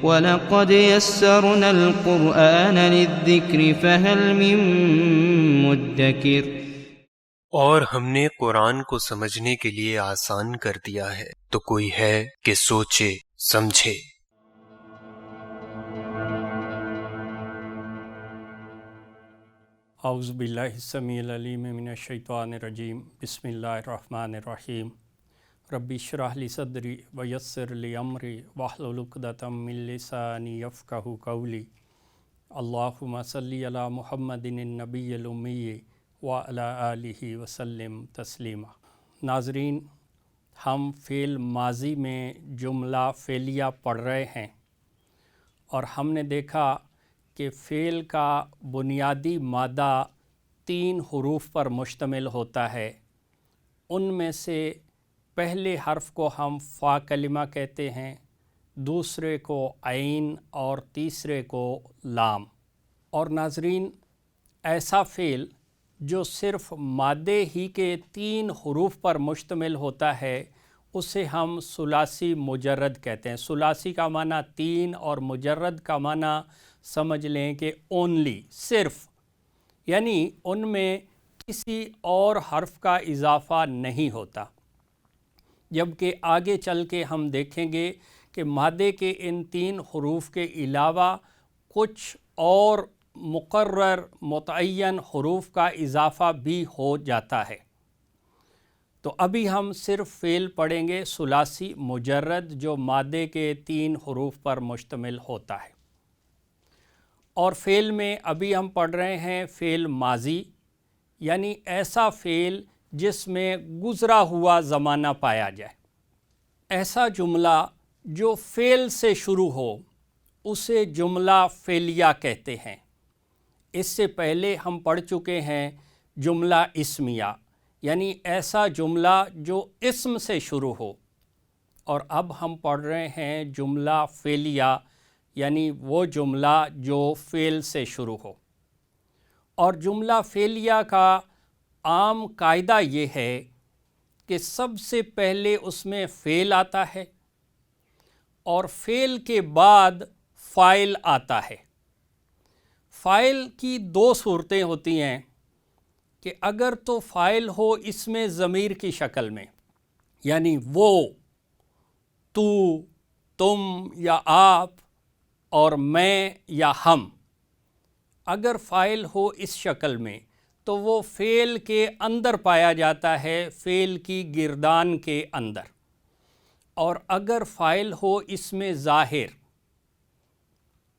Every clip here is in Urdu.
وَلَقَدْ يَسَّرْنَا الْقُرْآنَ لِلذِّكْرِ فَهَلْ مِن مُّدَّكِرٍ۔ اور ہم نے قرآن کو سمجھنے کے لیے آسان کر دیا ہے، تو کوئی ہے کہ سوچے سمجھے۔ اعوذ باللہ السمیع العلیم من الشیطان الرجیم، بسم اللہ الرحمن الرحیم۔ ربی اشرح لی صدری ویسر لی امری واحلل عقدۃ من لسانی یفقہوا قولی۔ اللہم صلی علی محمد النبی الامی وعلی آلہ وسلم تسلیما۔ ناظرین، ہم فعل ماضی میں جملہ فعلیہ پڑھ رہے ہیں، اور ہم نے دیکھا کہ فعل کا بنیادی مادہ 3 حروف پر مشتمل ہوتا ہے۔ ان میں سے پہلے حرف کو ہم فا کلمہ کہتے ہیں، دوسرے کو عین اور تیسرے کو لام۔ اور ناظرین، ایسا فعل جو صرف مادے ہی کے 3 حروف پر مشتمل ہوتا ہے اسے ہم ثلاثی مجرد کہتے ہیں۔ ثلاثی کا معنی 3 اور مجرد کا معنی سمجھ لیں کہ اونلی، صرف، یعنی ان میں کسی اور حرف کا اضافہ نہیں ہوتا۔ جبکہ آگے چل کے ہم دیکھیں گے کہ مادے کے ان 3 حروف کے علاوہ کچھ اور مقرر متعین حروف کا اضافہ بھی ہو جاتا ہے۔ تو ابھی ہم صرف فعل پڑھیں گے ثلاثی مجرد جو مادے کے 3 حروف پر مشتمل ہوتا ہے۔ اور فعل میں ابھی ہم پڑھ رہے ہیں فعل ماضی، یعنی ایسا فعل جس میں گزرا ہوا زمانہ پایا جائے۔ ایسا جملہ جو فعل سے شروع ہو اسے جملہ فعلیہ کہتے ہیں۔ اس سے پہلے ہم پڑھ چکے ہیں جملہ اسمیہ، یعنی ایسا جملہ جو اسم سے شروع ہو، اور اب ہم پڑھ رہے ہیں جملہ فعلیہ، یعنی وہ جملہ جو فعل سے شروع ہو۔ اور جملہ فعلیہ کا عام قاعدہ یہ ہے کہ سب سے پہلے اس میں فعل آتا ہے اور فعل کے بعد فاعل آتا ہے۔ فاعل کی 2 صورتیں ہوتی ہیں کہ اگر تو فاعل ہو اس میں ضمیر کی شکل میں، یعنی وہ، تو، تم یا آپ، اور میں یا ہم، اگر فاعل ہو اس شکل میں تو وہ فعل کے اندر پایا جاتا ہے، فعل کی گردان کے اندر۔ اور اگر فاعل ہو اس میں ظاہر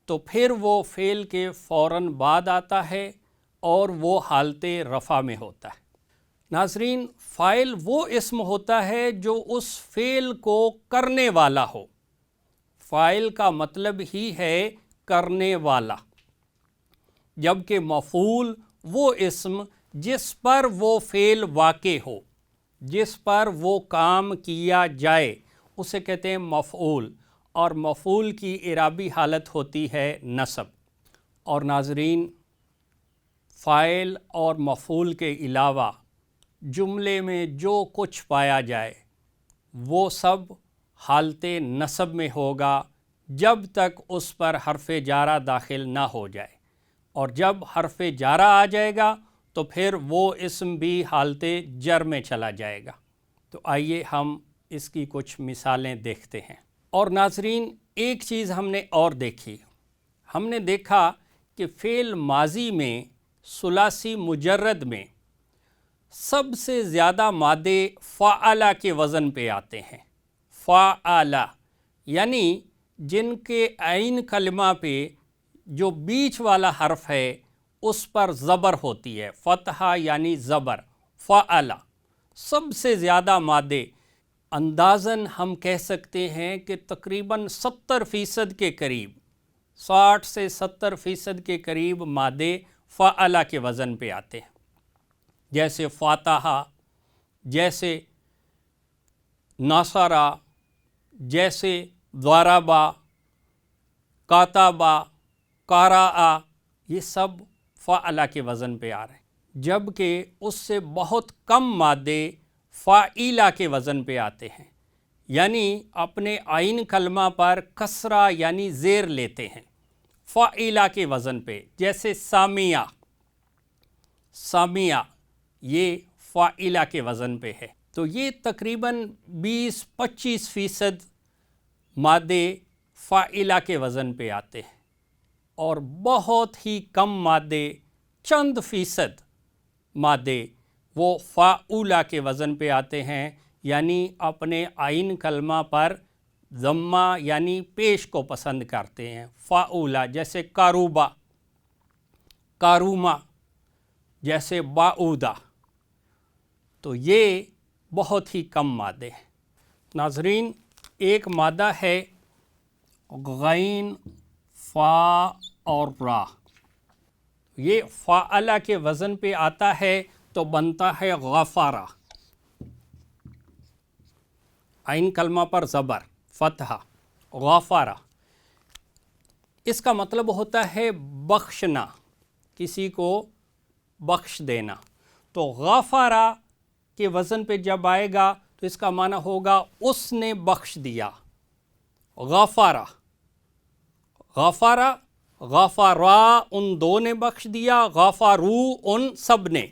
تو پھر وہ فعل کے فوراً بعد آتا ہے اور وہ حالت رفع میں ہوتا ہے۔ ناظرین، فاعل وہ اسم ہوتا ہے جو اس فعل کو کرنے والا ہو۔ فاعل کا مطلب ہی ہے کرنے والا، جبکہ مفعول وہ اسم جس پر وہ فعل واقع ہو، جس پر وہ کام کیا جائے، اسے کہتے ہیں مفعول، اور مفعول کی اعرابی حالت ہوتی ہے نصب۔ اور ناظرین، فاعل اور مفعول کے علاوہ جملے میں جو کچھ پایا جائے وہ سب حالت نصب میں ہوگا جب تک اس پر حرف جارہ داخل نہ ہو جائے، اور جب حرف جارہ آ جائے گا تو پھر وہ اسم بھی حالت جر میں چلا جائے گا۔ تو آئیے ہم اس کی کچھ مثالیں دیکھتے ہیں۔ اور ناظرین، ایک چیز ہم نے اور دیکھی، ہم نے دیکھا کہ فعل ماضی میں ثلاثی مجرد میں سب سے زیادہ مادے فعل کے وزن پہ آتے ہیں۔ فعل یعنی جن کے عین کلمہ پہ جو بیچ والا حرف ہے اس پر زبر ہوتی ہے، فتحہ یعنی زبر، فعل، سب سے زیادہ مادے، اندازاً ہم کہہ سکتے ہیں کہ تقریباً 70% کے قریب، 60 سے 70% کے قریب مادے فعل کے وزن پہ آتے ہیں، جیسے فاتحہ، جیسے ناصرہ، جیسے ضربا، کاتبا، قرأ، یہ سب فعل کے وزن پہ آ رہے ہیں، جبکہ اس سے بہت کم مادے فاعلہ کے وزن پہ آتے ہیں، یعنی اپنے عین کلمہ پر کسرہ یعنی زیر لیتے ہیں فاعلہ کے وزن پہ، جیسے سامیہ، سامیہ یہ فاعلہ کے وزن پہ ہے۔ تو یہ تقریباً 20-25% مادے فاعلہ کے وزن پہ آتے ہیں، اور بہت ہی کم مادے، چند فیصد مادے وہ فاعولہ کے وزن پہ آتے ہیں، یعنی اپنے عین کلمہ پر ضمہ یعنی پیش کو پسند کرتے ہیں۔ فاعولہ جیسے کاروبہ، کارومہ، جیسے باعودہ، تو یہ بہت ہی کم مادے ہیں۔ ناظرین، ایک مادہ ہے غین، فا اور را، یہ فاعلہ کے وزن پہ آتا ہے تو بنتا ہے غفارہ، عین کلمہ پر زبر، فتحہ، غفارہ۔ اس کا مطلب ہوتا ہے بخشنا، کسی کو بخش دینا۔ تو غفارہ کے وزن پہ جب آئے گا تو اس کا معنی ہوگا اس نے بخش دیا، غفارہ، غفارہ، غفارا ان دو نے بخش دیا، غفارو ان سب نے،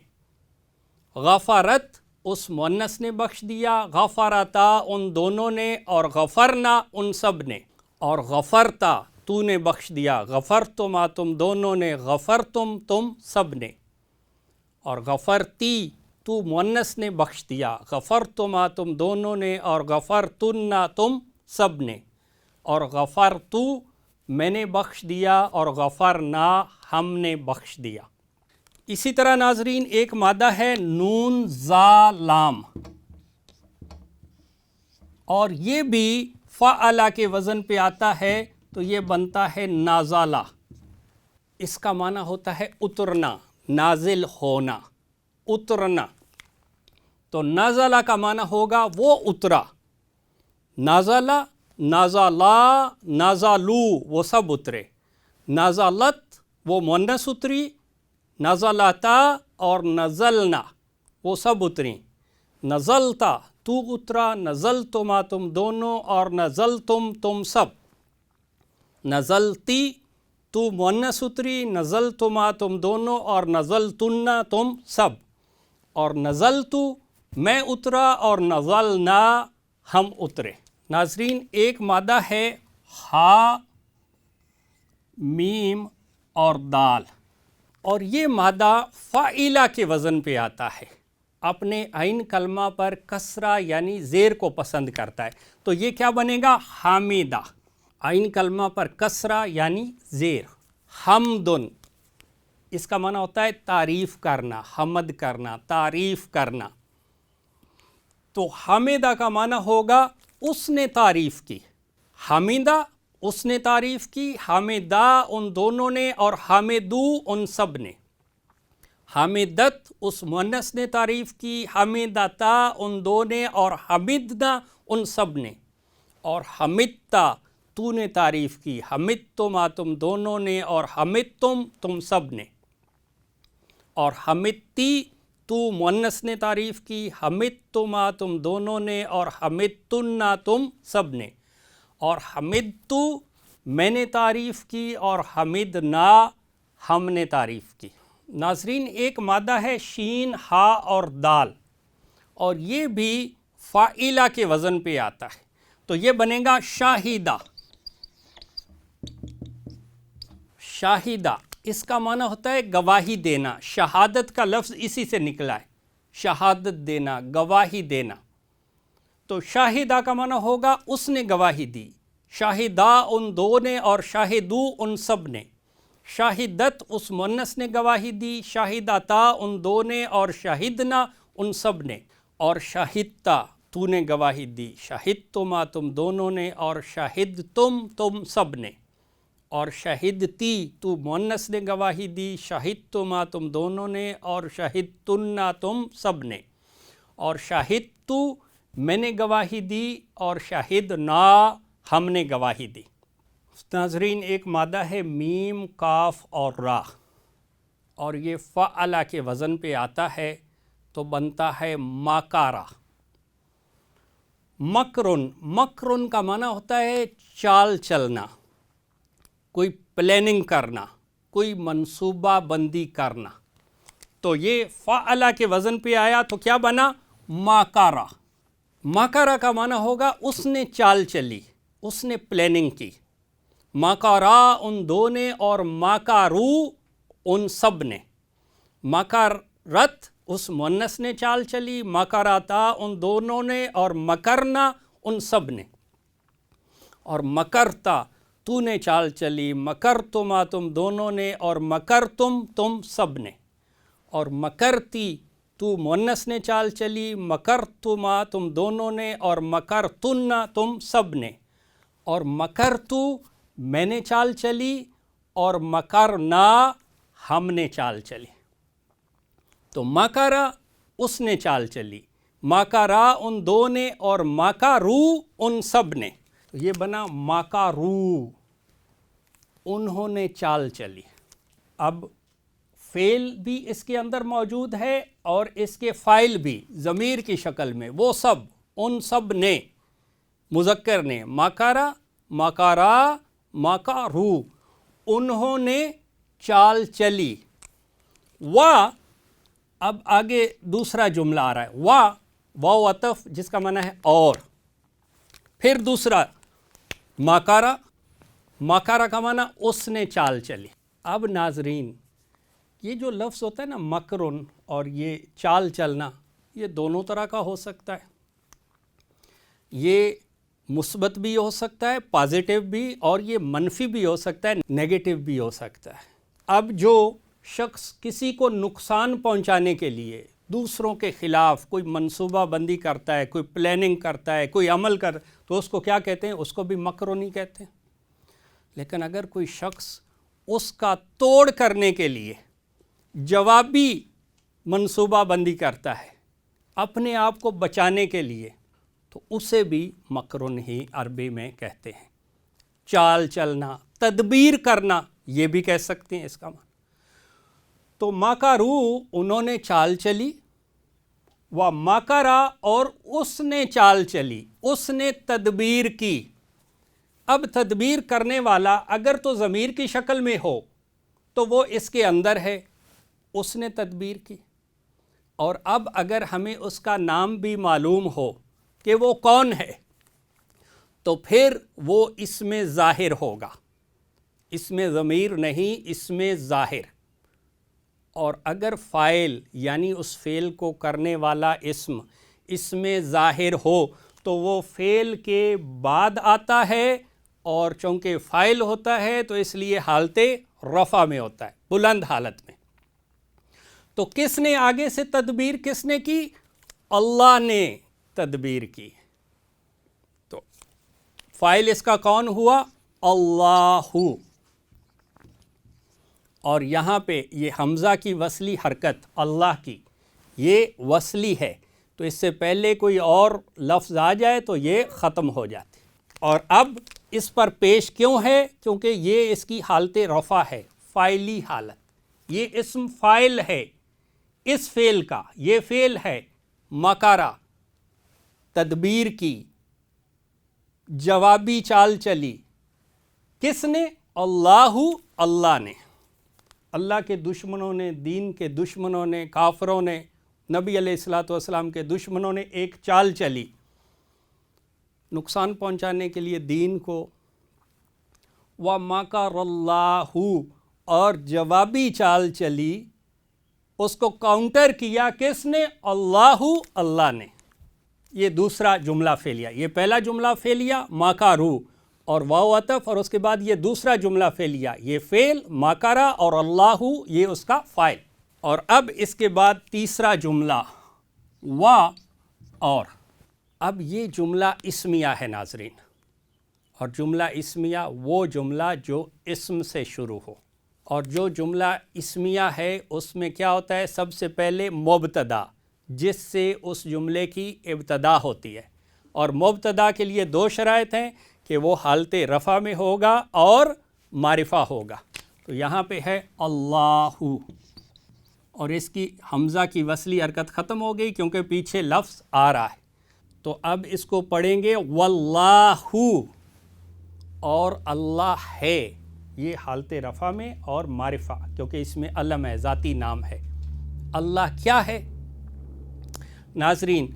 غفارت اس مؤنث نے بخش دیا، غفارتا ان دونوں نے، اور غفرنا ان سب نے، اور غفرتا تو نے بخش دیا، غفرتما تم دونوں نے، غفرتم تم سب نے، اور غفرتی تو مؤنث نے بخش دیا، غفرتما تم دونوں نے، اور غفرتنا تم سب نے، اور غفرتو میں نے بخش دیا، اور غفرنا ہم نے بخش دیا۔ اسی طرح ناظرین ایک مادہ ہے نون زا لام، اور یہ بھی فعلہ کے وزن پہ آتا ہے تو یہ بنتا ہے نازالہ۔ اس کا معنی ہوتا ہے اترنا، نازل ہونا، اترنا۔ تو نازلہ کا معنی ہوگا وہ اترا، نازلہ، نازلا، نازالو وہ سب اترے، نازلت وہ مؤنث اتری، نزلتا اور نزلنا وہ سب اتریں، نزلتا تو اترا، نزلتما تم دونوں، اور نزلتم تم سب، نزلتی تو مؤنث اتری، نزلتما تم دونوں، اور نزلتنا تم سب، اور نزلتو میں اترا، اور نزلنا ہم اترے۔ ناظرین ایک مادہ ہے ہا، میم اور دال، اور یہ مادہ فاعلہ کے وزن پہ آتا ہے، اپنے عین کلمہ پر کسرہ یعنی زیر کو پسند کرتا ہے۔ تو یہ کیا بنے گا؟ حامدہ، عین کلمہ پر کسرہ یعنی زیر، حمدن، اس کا معنی ہوتا ہے تعریف کرنا، حمد کرنا، تعریف کرنا۔ تو حامدہ کا معنی ہوگا اس نے تعریف کی، حمیدہ اس نے تعریف کی، حامدہ ان دونوں نے، اور حامدو ان سب نے، حامدت اس مؤنث نے تعریف کی، حامدتا ان دو نے، اور حمدنا ان سب نے، اور حمدتا تو نے تعریف کی، حمدتما تم دونوں نے، اور حمدتم تم سب نے، اور حمدتی تو مؤنث نے تعریف کی، حمدتما تم دونوں نے، اور حمدتنا تم سب نے، اور حمدتو میں نے تعریف کی، اور حمدنا ہم نے تعریف کی۔ ناظرین ایک مادہ ہے شین، ہا اور دال، اور یہ بھی فاعلہ کے وزن پہ آتا ہے، تو یہ بنے گا شاہدہ، شاہدہ اس کا معنی ہوتا ہے گواہی دینا، شہادت کا لفظ اسی سے نکلا ہے، شہادت دینا، گواہی دینا۔ تو شاہدہ کا معنی ہوگا اس نے گواہی دی، شاہدہ ان دو نے، اور شاہدو ان سب نے، شاہدت اس مؤنث نے گواہی دی، شاہدتا ان دو نے، اور شاہدنا ان سب نے، اور شاہدتا تو نے گواہی دی، شاہدتما تم دونوں نے، اور شاہدتم تم سب نے، اور شاہدتی تو مؤنث نے گواہی دی، شاہدتما تم دونوں نے، اور شاہدتنا تم سب نے، اور شاہدتو میں نے گواہی دی، اور شاہدنا ہم نے گواہی دی۔ ناظرین ایک مادہ ہے میم، کاف اور را، اور یہ فعلہ کے وزن پہ آتا ہے تو بنتا ہے ماکارہ، مکرن، مکرن کا معنی ہوتا ہے چال چلنا، کوئی پلاننگ کرنا، کوئی منصوبہ بندی کرنا. تو یہ فعلا کے وزن پہ آیا تو کیا بنا؟ ماکارا. ماکارا کا معنی ہوگا اس نے چال چلی، اس نے پلاننگ کی. ماکارا ان دو نے اور ماکارو ان سب نے. مکرت اس مؤنث نے چال چلی، مکراتا ان دونوں نے، اور مکرنا ان سب نے. اور مکرتا تو نے چال چلی، مکرتما تم دونوں نے، اور مکرتم تم سب نے. اور مکرتی تو مؤنث نے چال چلی، مکرتما تم دونوں نے، اور مکرتن تم سب نے. اور مکرتو میں نے چال چلی، اور مکرنا ہم نے چال چلی. تو مکرا اس نے چال چلی، مکرا ان دو نے، اور مکرو ان سب نے. تو یہ بنا مکرو، انہوں نے چال چلی. اب فعل بھی اس کے اندر موجود ہے اور اس کے فاعل بھی ضمیر کی شکل میں، وہ سب، ان سب نے، مذکر نے. مکرا، مکرا، مکرو، انہوں نے چال چلی. اب آگے دوسرا جملہ آ رہا ہے، واو عطف جس کا معنی ہے اور. پھر دوسرا مکرا، مکرا کا معنی اس نے چال چلی. اب ناظرین یہ جو لفظ ہوتا ہے نا مکرن اور یہ چال چلنا، یہ دونوں طرح کا ہو سکتا ہے. یہ مثبت بھی ہو سکتا ہے، پازیٹیو بھی، اور یہ منفی بھی ہو سکتا ہے، نیگیٹو بھی ہو سکتا ہے. اب جو شخص کسی کو نقصان پہنچانے کے لیے دوسروں کے خلاف کوئی منصوبہ بندی کرتا ہے، کوئی پلاننگ کرتا ہے، کوئی عمل تو اس کو کیا کہتے ہیں؟ اس کو بھی مکرون ہی کہتے ہیں. لیکن اگر کوئی شخص اس کا توڑ کرنے کے لیے جوابی منصوبہ بندی کرتا ہے اپنے آپ کو بچانے کے لیے، تو اسے بھی مکرون ہی عربی میں کہتے ہیں. چال چلنا، تدبیر کرنا، یہ بھی کہہ سکتے ہیں اس کا معنی. تو مکرو انہوں نے چال چلی، و مکرا اور اس نے چال چلی، اس نے تدبیر کی. اب تدبیر کرنے والا اگر تو ضمیر کی شکل میں ہو تو وہ اس کے اندر ہے، اس نے تدبیر کی. اور اب اگر ہمیں اس کا نام بھی معلوم ہو کہ وہ کون ہے تو پھر وہ اس میں ظاہر ہوگا، اس میں ضمیر نہیں، اس میں ظاہر. اور اگر فاعل یعنی اس فعل کو کرنے والا اسم اس میں ظاہر ہو تو وہ فعل کے بعد آتا ہے، اور چونکہ فاعل ہوتا ہے تو اس لیے حالت رفع میں ہوتا ہے، بلند حالت میں. تو کس نے آگے سے تدبیر کس نے کی؟ اللہ نے تدبیر کی. تو فاعل اس کا کون ہوا؟ اللہ. اور یہاں پہ یہ حمزہ کی وصلی حرکت اللہ کی، یہ وصلی ہے، تو اس سے پہلے کوئی اور لفظ آ جائے تو یہ ختم ہو جاتی. اور اب اس پر پیش کیوں ہے؟ کیونکہ یہ اس کی حالت رفع ہے، فاعلی حالت. یہ اسم فاعل ہے اس فعل کا، یہ فعل ہے مکرا، تدبیر کی، جوابی چال چلی. کس نے؟ اللہ نے. اللہ کے دشمنوں نے، دین کے دشمنوں نے، کافروں نے، نبی علیہ الصلوۃ والسلام کے دشمنوں نے ایک چال چلی نقصان پہنچانے کے لیے دین کو. وَمَكَرَ اللَّهُ، اور جوابی چال چلی، اس کو کاؤنٹر کیا کس نے؟ اللہ نے. یہ دوسرا جملہ فعلیہ. یہ پہلا جملہ فعلیہ مکروا اور واو عطف، اور اس کے بعد یہ دوسرا جملہ فعلیہ، یہ فعل مکرا اور اللہ یہ اس کا فاعل. اور اب اس کے بعد تیسرا جملہ اور. اب یہ جملہ اسمیہ ہے ناظرین، اور جملہ اسمیہ وہ جملہ جو اسم سے شروع ہو. اور جو جملہ اسمیہ ہے اس میں کیا ہوتا ہے؟ سب سے پہلے مبتدا جس سے اس جملے کی ابتدا ہوتی ہے، اور مبتدا کے لیے دو شرائط ہیں کہ وہ حالت رفع میں ہوگا اور معرفہ ہوگا. تو یہاں پہ ہے اللہ، اور اس کی حمزہ کی وصلی حرکت ختم ہو گئی کیونکہ پیچھے لفظ آ رہا ہے. تو اب اس کو پڑھیں گے واللہ اور اللہ ہے، یہ حالت رفع میں اور معرفہ، کیونکہ اس میں علم ہے، ذاتی نام ہے۔ اللہ کیا ہے ناظرین؟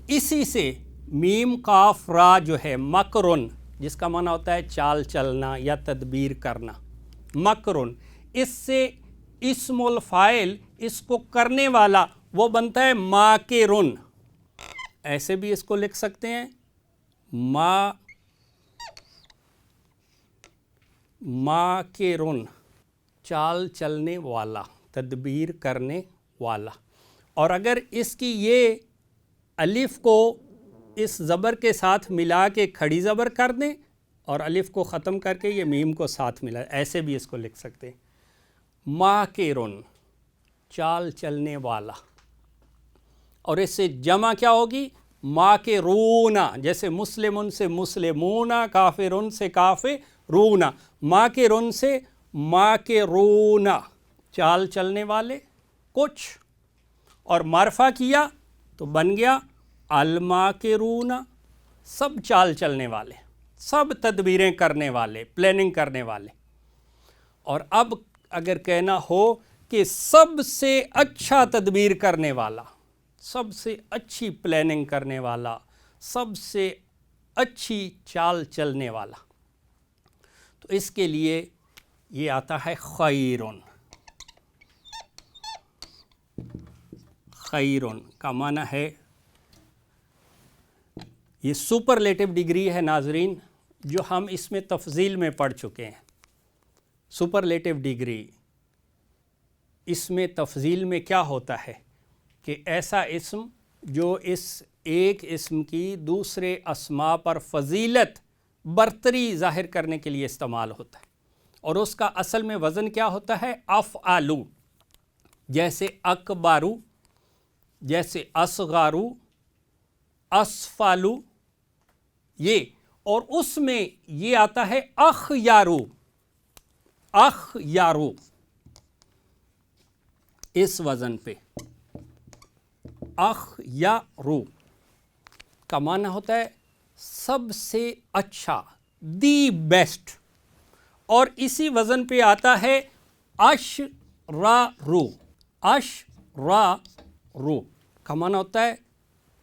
اسی سے میم قاف را جو ہے مکرن، جس کا معنی ہوتا ہے چال چلنا یا تدبیر کرنا، مکرن، اس سے اسم الفاعل، اس کو کرنے والا، وہ بنتا ہے ماکرن۔ ایسے بھی اس کو لکھ سکتے ہیں ماکرن، چال چلنے والا، تدبیر کرنے والا۔ اور اگر اس کی یہ الف کو اس زبر کے ساتھ ملا کے کھڑی زبر کر دیں اور الف کو ختم کر کے یہ میم کو ساتھ ملا، ایسے بھی اس کو لکھ سکتے ہیں ماکرن، چال چلنے والا۔ اور اس سے جمع کیا ہوگی؟ ماکرون، جیسے مسلمن سے مسلمون، کافرن سے کافرون، ماکرن سے ماکرون، چال چلنے والے کچھ، اور معرفہ کیا تو بن گیا الماکرون، سب چال چلنے والے، سب تدبیریں کرنے والے، پلاننگ کرنے والے۔ اور اب اگر کہنا ہو کہ سب سے اچھا تدبیر کرنے والا، سب سے اچھی پلاننگ کرنے والا، سب سے اچھی چال چلنے والا، تو اس کے لیے یہ آتا ہے خیرن۔ خیرن کا معنی ہے، یہ سپرلیٹو ڈگری ہے ناظرین، جو ہم اس میں تفضیل میں پڑھ چکے ہیں۔ سپرلیٹو ڈگری، اس میں تفضیل میں کیا ہوتا ہے کہ ایسا اسم جو اس ایک اسم کی دوسرے اسماء پر فضیلت، برتری ظاہر کرنے کے لیے استعمال ہوتا ہے، اور اس کا اصل میں وزن کیا ہوتا ہے؟ افعالو، جیسے اکبارو، جیسے اصغارو، اسفالو، یہ، اور اس میں یہ آتا ہے اخیارو، اخیارو، اس وزن پہ اخیارو کا معنی ہوتا ہے سب سے اچھا، دی بیسٹ، اور اسی وزن پہ آتا ہے اشرارو، اشرارو کا معنی ہوتا ہے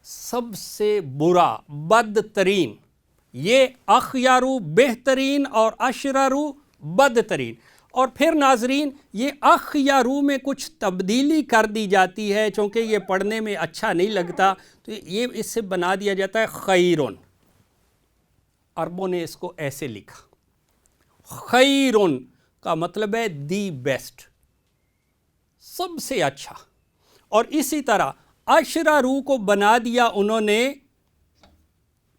سب سے برا، بدترین۔ یہ اخیارو بہترین اور اشرارو بدترین۔ اور پھر ناظرین یہ اخیارو میں کچھ تبدیلی کر دی جاتی ہے، چونکہ یہ پڑھنے میں اچھا نہیں لگتا، تو یہ اس سے بنا دیا جاتا ہے خیرن۔ عربوں نے اس کو ایسے لکھا، خیرن کا مطلب ہے دی بیسٹ، سب سے اچھا۔ اور اسی طرح اشرارو کو بنا دیا انہوں نے،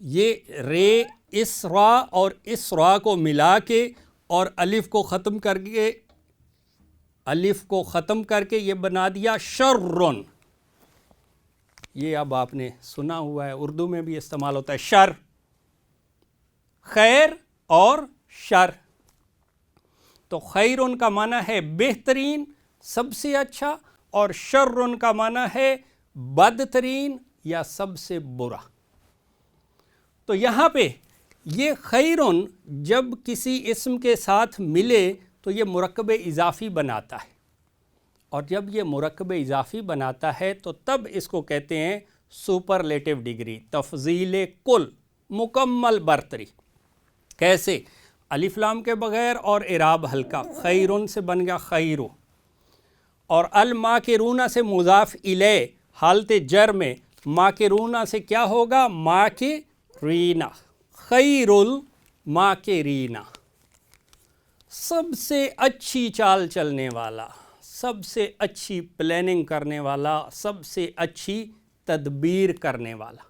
یہ رے اسرا اور اسرا کو ملا کے اور الف کو ختم کر کے، الف کو ختم کر کے یہ بنا دیا شرن۔ یہ اب آپ نے سنا ہوا ہے، اردو میں بھی استعمال ہوتا ہے، شر، خیر اور شر۔ تو خیرن کا معنی ہے بہترین، سب سے اچھا، اور شرن کا معنی ہے بدترین یا سب سے برا۔ تو یہاں پہ یہ خیرن جب کسی اسم کے ساتھ ملے تو یہ مرکب اضافی بناتا ہے، اور جب یہ مرکب اضافی بناتا ہے تو تب اس کو کہتے ہیں سپرلیٹو ڈگری، تفضیل کل، مکمل برتری۔ کیسے؟ الف لام کے بغیر اور اعراب ہلکا، خیرن سے بن گیا خیرو، اور الماکرون سے مضاف الیہ، حالت جر میں ماکرون سے کیا ہوگا؟ ماکرینا، خیر الماکرینا، سب سے اچھی چال چلنے والا، سب سے اچھی پلاننگ کرنے والا، سب سے اچھی تدبیر کرنے والا،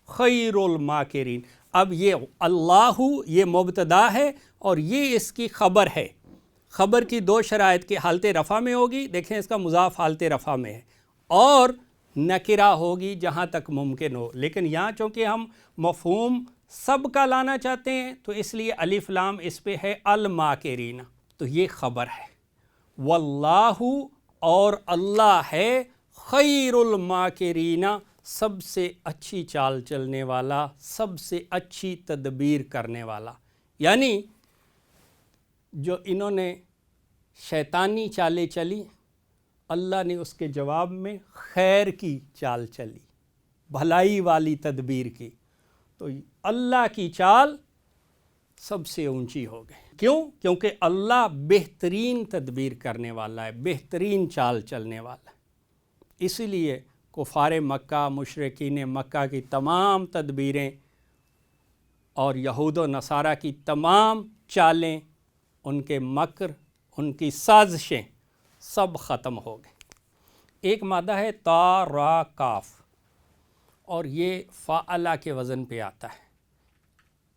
خیر الماکرین۔ اب یہ اللہ یہ مبتدا ہے اور یہ اس کی خبر ہے۔ خبر کی دو شرائط کی، حالت رفع میں ہوگی، دیکھیں اس کا مضاف حالت رفع میں ہے، اور نکرہ ہوگی جہاں تک ممکن ہو، لیکن یہاں چونکہ ہم مفہوم سب کا لانا چاہتے ہیں تو اس لیے الف لام اس پہ ہے الماکرین، تو یہ خبر ہے۔ واللہ، اور اللہ ہے، خیر الماکرین، سب سے اچھی چال چلنے والا، سب سے اچھی تدبیر کرنے والا. یعنی جو انہوں نے شیطانی چالیں چلی، اللہ نے اس کے جواب میں خیر کی چال چلی، بھلائی والی تدبیر کی. تو اللہ کی چال سب سے اونچی ہو گئی. کیوں؟ کیونکہ اللہ بہترین تدبیر کرنے والا ہے، بہترین چال چلنے والا ہے. اسی لیے کفار مکہ، مشرکین مکہ کی تمام تدبیریں اور یہود و نصارہ کی تمام چالیں، ان کے مکر، ان کی سازشیں سب ختم ہو گئیں. ایک مادہ ہے تا را کاف، اور یہ فعلا کے وزن پہ آتا ہے.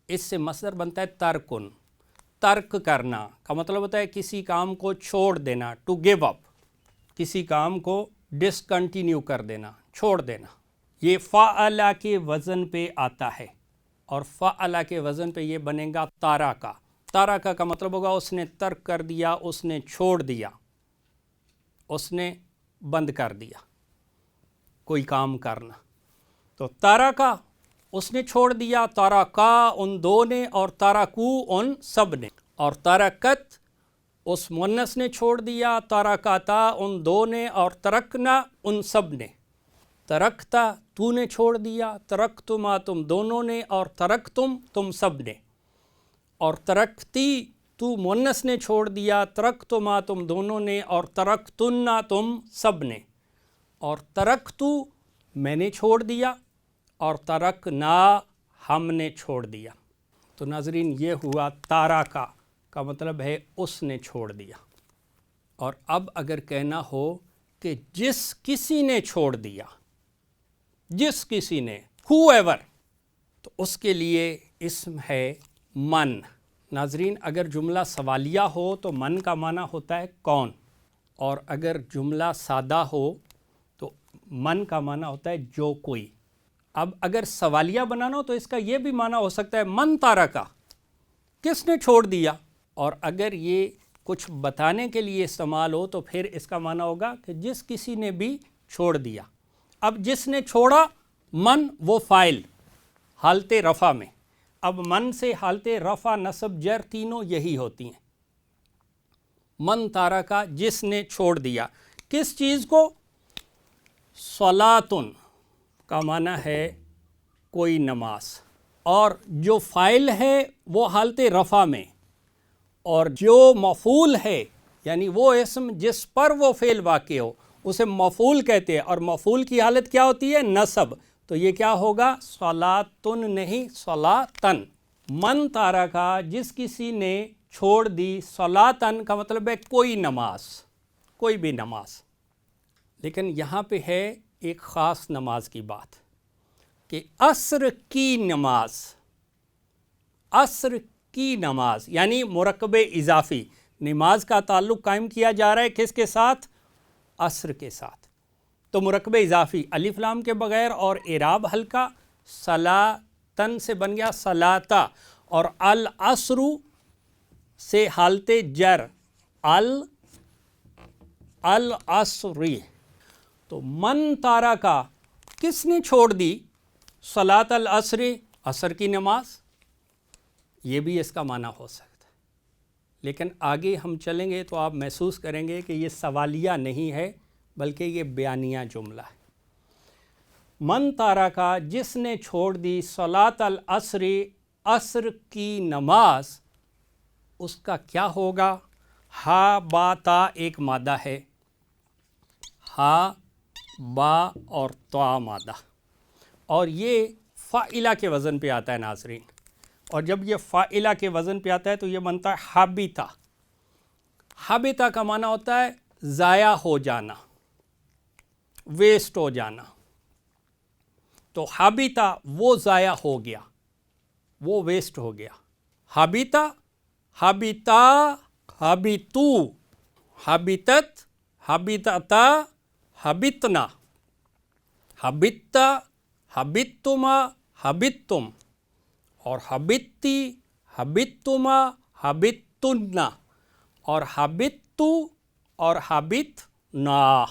اس سے مصدر بنتا ہے ترکن. ترک کرنا کا مطلب ہوتا ہے کسی کام کو چھوڑ دینا، ٹو گیو اپ، کسی کام کو ڈسکنٹینیو کر دینا، چھوڑ دینا. یہ فعلا کے وزن پہ آتا ہے، اور فعلا کے وزن پہ یہ بنے گا تارکا. تارکا کا مطلب ہوگا اس نے ترک کر دیا، اس نے چھوڑ دیا، اس نے بند کر دیا کوئی کام کرنا. تو تارکا اس نے چھوڑ دیا، تارکا ان دو نے، اور تارکو ان سب نے. اور ترکت اس مونس نے چھوڑ دیا، ترکتا ان دو نے، اور ترکنا ان سب نے. ترکتا تو نے چھوڑ دیا، ترکتما تم دونوں نے، اور ترکتم تم سب نے. اور ترکتی تو مونس نے چھوڑ دیا، ترکتما تم دونوں نے، اور ترکتنا تم سب نے. اور ترکتو میں نے چھوڑ دیا، اور ترکنا ہم نے چھوڑ دیا. تو ناظرین یہ ہوا تارکا کا مطلب ہے اس نے چھوڑ دیا. اور اب اگر کہنا ہو کہ جس کسی نے چھوڑ دیا، جس کسی نے، ہو ایور، تو اس کے لیے اسم ہے من. ناظرین اگر جملہ سوالیہ ہو تو من کا معنی ہوتا ہے کون، اور اگر جملہ سادہ ہو تو من کا معنی ہوتا ہے جو کوئی. اب اگر سوالیہ بنانا ہو تو اس کا یہ بھی معنی ہو سکتا ہے من تارکا، کس نے چھوڑ دیا. اور اگر یہ کچھ بتانے کے لیے استعمال ہو تو پھر اس کا معنی ہوگا کہ جس کسی نے بھی چھوڑ دیا. اب جس نے چھوڑا، من وہ فاعل حالت رفع میں. اب من سے حالت رفع، نصب، جر تینوں یہی ہوتی ہیں. من تارکا جس نے چھوڑ دیا، کس چیز کو؟ صلاتن کا معنی ہے کوئی نماز، اور جو فاعل ہے وہ حالت رفع میں، اور جو مفعول ہے یعنی وہ اسم جس پر وہ فعل واقع ہو اسے مفعول کہتے ہیں. اور مفعول کی حالت کیا ہوتی ہے؟ نصب. تو یہ کیا ہوگا؟ صلاتن نہیں، صلاتن. من تارکا جس کسی نے چھوڑ دی، صلاتن کا مطلب ہے کوئی نماز، کوئی بھی نماز. لیکن یہاں پہ ہے ایک خاص نماز کی بات کہ عصر کی نماز. عصر کی نماز یعنی مرکب اضافی، نماز کا تعلق قائم کیا جا رہا ہے کس کے ساتھ؟ عصر کے ساتھ. تو مرکب اضافی الف لام کے بغیر، اور اعراب ہلکا، صلاتن سے بن گیا صلاتا، اور العصر سے حالت جر العصری. تو من تارکا کس نے چھوڑ دی؟ صلاۃ العصر، عصر کی نماز. یہ بھی اس کا معنی ہو سکتا ہے. لیکن آگے ہم چلیں گے تو آپ محسوس کریں گے کہ یہ سوالیہ نہیں ہے بلکہ یہ بیانیہ جملہ ہے. من تارکا جس نے چھوڑ دی صلاۃ العصر، عصر کی نماز، اس کا کیا ہوگا؟ ہا با تا ایک مادہ ہے، ہا با اور تا مادہ، اور یہ فاعلہ کے وزن پہ آتا ہے ناظرین. اور جب یہ فاعلہ کے وزن پہ آتا ہے تو یہ بنتا ہے حابطہ. حابطہ کا معنی ہوتا ہے ضائع ہو جانا، ویسٹ ہو جانا. تو حابطہ وہ ضائع ہو گیا، وہ ویسٹ ہو گیا. حابطہ، حابطہ، حابطو، حابطت، حابطتا، حابطنا، حابطتا، حابطتما، حابطتم، اور حابطتی، حابطتما، حابطتنا، اور حابطتو، اور حابطنا.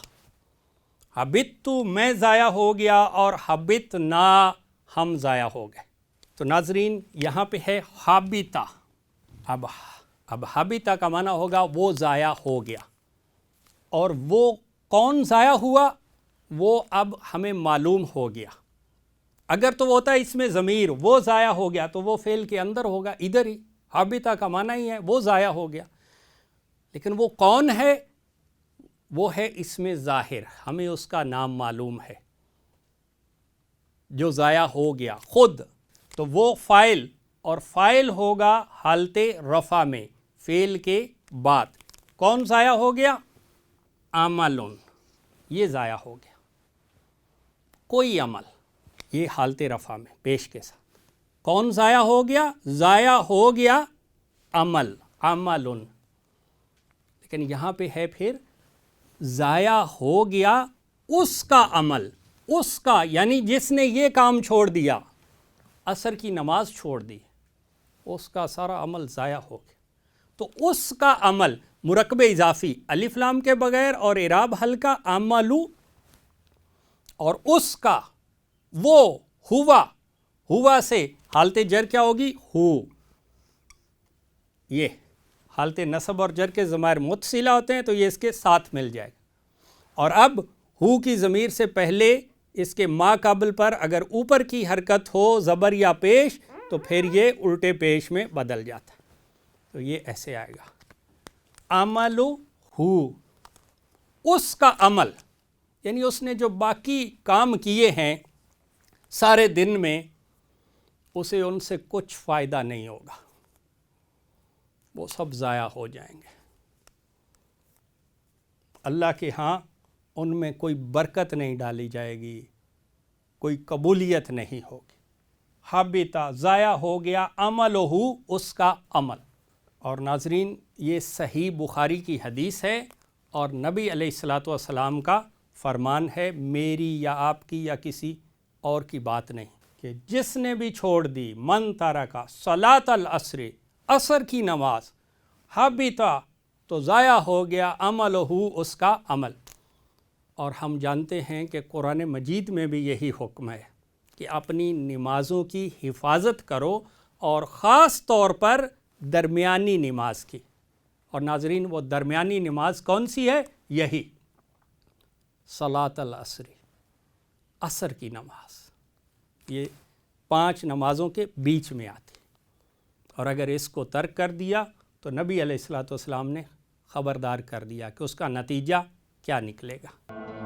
حبت میں ضائع ہو گیا اور حبت نا ہم ضائع ہو گئے. تو ناظرین یہاں پہ ہے حابطہ. اب حابطہ کا معنی ہوگا وہ ضائع ہو گیا. اور وہ کون ضائع ہوا وہ اب ہمیں معلوم ہو گیا. اگر تو وہ ہوتا ہے اس میں ضمیر وہ ضائع ہو گیا تو وہ فعل کے اندر ہوگا ادھر ہی. حابطہ کا معنی ہی ہے وہ ضائع ہو گیا. لیکن وہ کون ہے؟ وہ ہے اس میں ظاہر، ہمیں اس کا نام معلوم ہے جو ضائع ہو گیا خود. تو وہ فاعل، اور فاعل ہوگا حالت رفع میں فعل کے بعد. کون ضائع ہو گیا؟ عمل، یہ ضائع ہو گیا کوئی عمل، یہ حالت رفع میں پیش کے ساتھ. کون ضائع ہو گیا؟ ضائع ہو گیا عمل، عمل. لیکن یہاں پہ ہے پھر ضائع ہو گیا اس کا عمل، اس کا یعنی جس نے یہ کام چھوڑ دیا، عصر کی نماز چھوڑ دی، اس کا سارا عمل ضائع ہو گیا. تو اس کا عمل مرکب اضافی الف لام کے بغیر اور اعراب ہلکا عملو، اور اس کا وہ ہوا سے حالت جر کیا ہوگی؟ ہو. یہ حالت نصب اور جر کے ضمائر متصلہ ہوتے ہیں تو یہ اس کے ساتھ مل جائے گا. اور اب ہو کی ضمیر سے پہلے اس کے ما قبل پر اگر اوپر کی حرکت ہو زبر یا پیش تو پھر یہ الٹے پیش میں بدل جاتا ہے. تو یہ ایسے آئے گا عمل ہو، اس کا عمل، یعنی اس نے جو باقی کام کیے ہیں سارے دن میں اسے ان سے کچھ فائدہ نہیں ہوگا، وہ سب ضائع ہو جائیں گے. اللہ کے ہاں ان میں کوئی برکت نہیں ڈالی جائے گی، کوئی قبولیت نہیں ہوگی. حابطہ ضائع ہو گیا عملہ، اس کا عمل. اور ناظرین یہ صحیح بخاری کی حدیث ہے اور نبی علیہ الصلاۃ والسلام کا فرمان ہے، میری یا آپ کی یا کسی اور کی بات نہیں، کہ جس نے بھی چھوڑ دی من ترک صلاۃ العصر، عصر کی نماز، حابطہ تو ضائع ہو گیا عملہ، اس کا عمل. اور ہم جانتے ہیں کہ قرآن مجید میں بھی یہی حکم ہے کہ اپنی نمازوں کی حفاظت کرو، اور خاص طور پر درمیانی نماز کی. اور ناظرین وہ درمیانی نماز کون سی ہے؟ یہی صلاۃ العصر، عصر کی نماز. یہ 5 نمازوں کے بیچ میں آتی، اور اگر اس کو ترک کر دیا تو نبی علیہ الصلوۃ والسلام نے خبردار کر دیا کہ اس کا نتیجہ کیا نکلے گا.